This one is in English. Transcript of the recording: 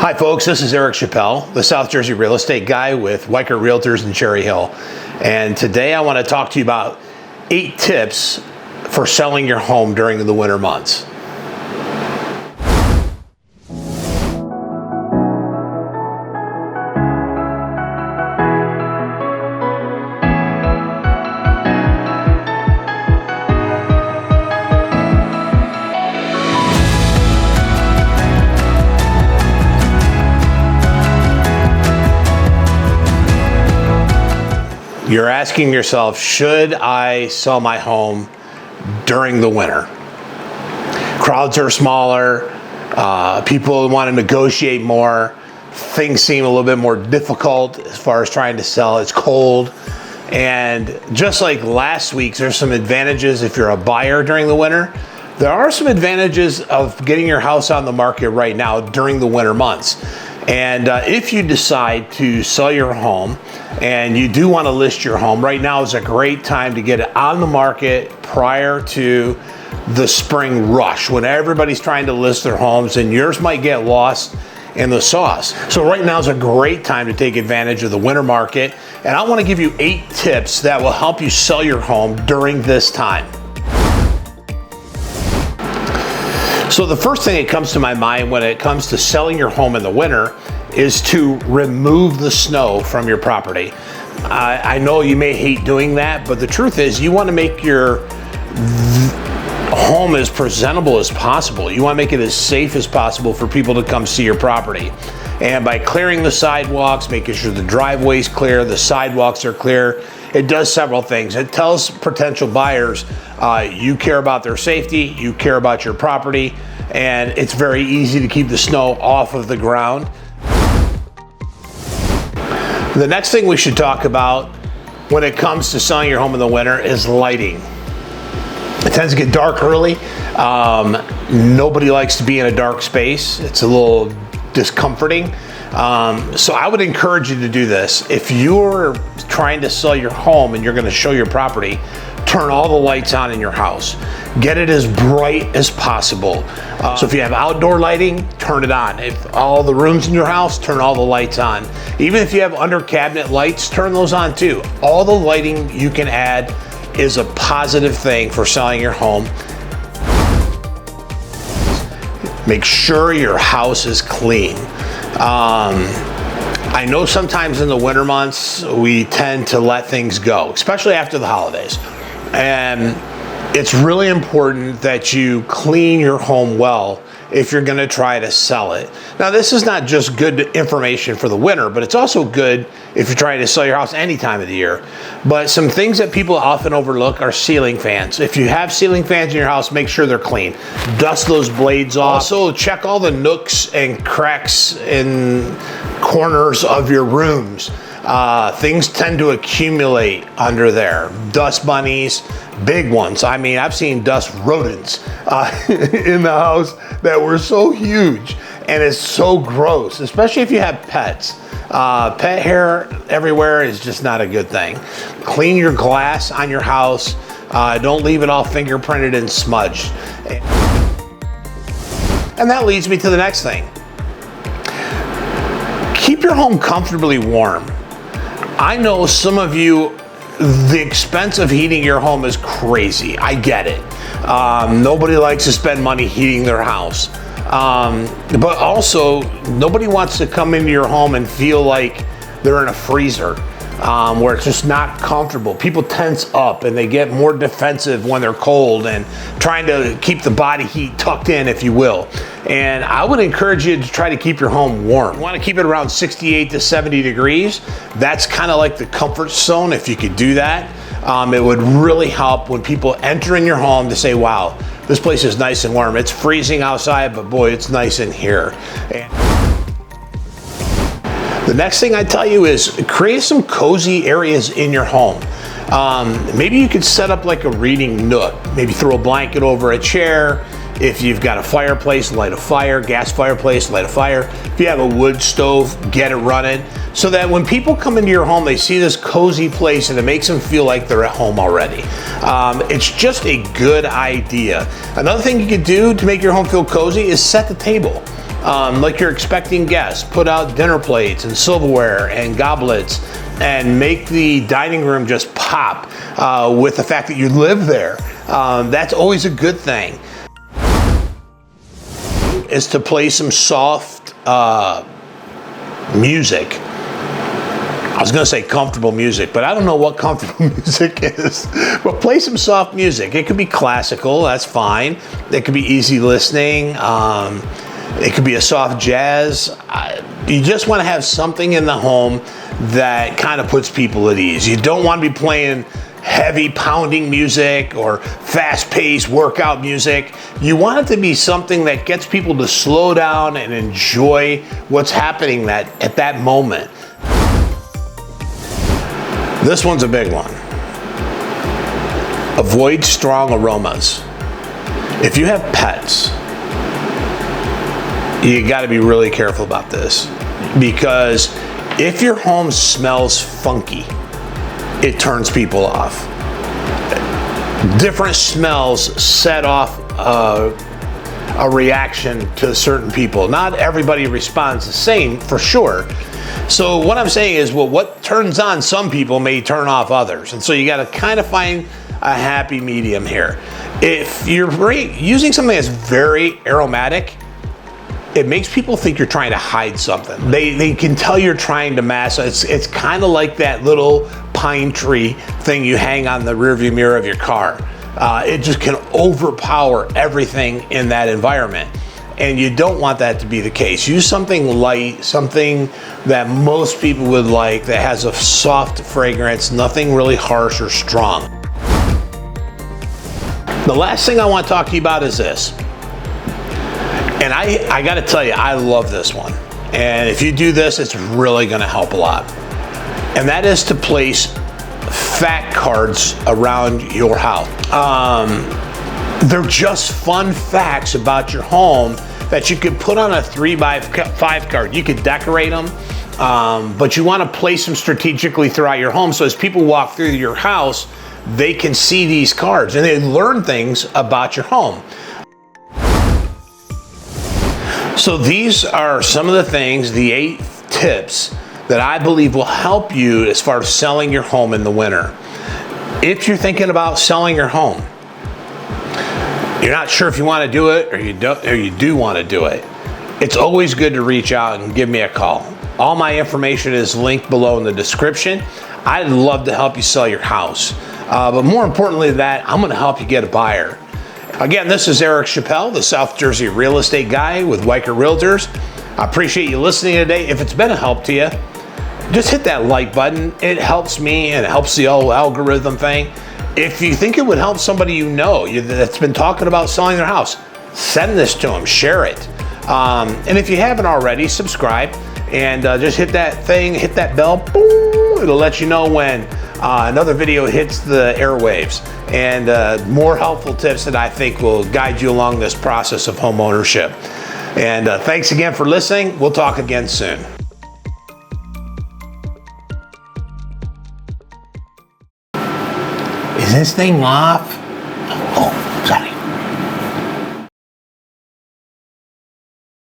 Hi folks, this is Eric Chapelle, the South Jersey real estate guy with Weichert Realtors in Cherry Hill. And today I want to talk to you about 8 tips for selling your home during the winter months. You're asking yourself, should I sell my home during the winter? Crowds are smaller, people want to negotiate more, things seem a little bit more difficult as far as trying to sell. It's cold, and just like last week, there's some advantages if you're a buyer during the winter. There are some advantages of getting your house on the market right now during the winter months. And if you decide to sell your home and you do want to list your home, right now is a great time to get it on the market prior to the spring rush when everybody's trying to list their homes and yours might get lost in the sauce. So right now is a great time to take advantage of the winter market. And I want to give you 8 tips that will help you sell your home during this time. So the first thing that comes to my mind when it comes to selling your home in the winter is to remove the snow from your property. I know you may hate doing that, but the truth is you want to make your home as presentable as possible. You want to make it as safe as possible for people to come see your property. And by clearing the sidewalks, making sure the driveway's clear, the sidewalks are clear, it does several things. It tells potential buyers you care about their safety, you care about your property, and it's very easy to keep the snow off of the ground. The next thing we should talk about when it comes to selling your home in the winter is lighting. It tends to get dark early. Nobody likes to be in a dark space. It's a little discomforting. So I would encourage you to do this. If you're trying to sell your home and you're going to show your property, turn all the lights on in your house. Get it as bright as possible. So if you have outdoor lighting, turn it on. If all the rooms in your house, turn all the lights on. Even if you have under cabinet lights, turn those on too. All the lighting you can add is a positive thing for selling your home. Make sure your house is clean. I know sometimes in the winter months we tend to let things go, especially after the holidays. And it's really important that you clean your home well if you're going to try to sell it. Now, this is not just good information for the winter, but it's also good if you're trying to sell your house any time of the year. But some things that people often overlook are ceiling fans. If you have ceiling fans in your house, make sure they're clean. Dust those blades off. Also, check all the nooks and cracks and corners of your rooms. Things tend to accumulate under there. Dust bunnies, big ones. I mean, I've seen dust rodents in the house that were so huge, and it's so gross, especially if you have pets. Pet hair everywhere is just not a good thing. Clean your glass on your house. Don't leave it all fingerprinted and smudged. And that leads me to the next thing. Keep your home comfortably warm. I know some of you, the expense of heating your home is crazy. I get it. Nobody likes to spend money heating their house. But also, nobody wants to come into your home and feel like they're in a freezer, where it's just not comfortable. People tense up and they get more defensive when they're cold and trying to keep the body heat tucked in, if you will. And I would encourage you to try to keep your home warm. You want to keep it around 68 to 70 degrees. That's kind of like the comfort zone. If you could do that, it would really help when people enter in your home to say, wow, this place is nice and warm. It's freezing outside, but boy, it's nice in here. And the next thing I tell you is create some cozy areas in your home. Maybe you could set up like a reading nook. Maybe throw a blanket over a chair. If you've got a fireplace, light a fire. Gas fireplace, light a fire. If you have a wood stove, get it running. So that when people come into your home, they see this cozy place and it makes them feel like they're at home already. It's just a good idea. Another thing you could do to make your home feel cozy is set the table. like you're expecting guests. Put out dinner plates and silverware and goblets and make the dining room just pop with the fact that you live there. That's always a good thing. Is to play some soft music. I was gonna say comfortable music, but I don't know what comfortable music is. But play some soft music. It could be classical, that's fine. It could be easy listening. It could be a soft jazz. You just wanna have something in the home that kind of puts people at ease. You don't wanna be playing heavy pounding music or fast-paced workout music. You want it to be something that gets people to slow down and enjoy what's happening at that moment. This one's a big one. Avoid strong aromas. If you have pets, you got to be really careful about this, because if your home smells funky, it turns people off. Different smells set off a reaction to certain people. Not everybody responds the same, for sure. So what I'm saying is, well, what turns on some people may turn off others. And so you got to kind of find a happy medium here. If you're using something that's very aromatic, it makes people think you're trying to hide something. They can tell you're trying to mask. It's kind of like that little pine tree thing you hang on the rearview mirror of your car. It just can overpower everything in that environment. And you don't want that to be the case. Use something light, something that most people would like, that has a soft fragrance, nothing really harsh or strong. The last thing I want to talk to you about is this. And I got to tell you, I love this one. And if you do this, it's really going to help a lot. And that is to place fact cards around your house. They're just fun facts about your home that you could put on a 3x5 card. You could decorate them, but you want to place them strategically throughout your home, so as people walk through your house, they can see these cards and they learn things about your home. So these are some of the things, the 8 tips that I believe will help you as far as selling your home in the winter. If you're thinking about selling your home, you're not sure if you want to do it or you do want to do it, it's always good to reach out and give me a call. All my information is linked below in the description. I'd love to help you sell your house. But more importantly than that, I'm going to help you get a buyer. Again, this is Eric Chapelle, the South Jersey real estate guy with Weichert Realtors. I appreciate you listening today. If it's been a help to you, just hit that like button. It helps me and it helps the whole algorithm thing. If you think it would help somebody you know that's been talking about selling their house, send this to them, share it. And if you haven't already, subscribe and just hit that thing, hit that bell, boom, it'll let you know when another video hits the airwaves, and more helpful tips that I think will guide you along this process of home ownership. And thanks again for listening. We'll talk again soon. Is this thing off? Oh.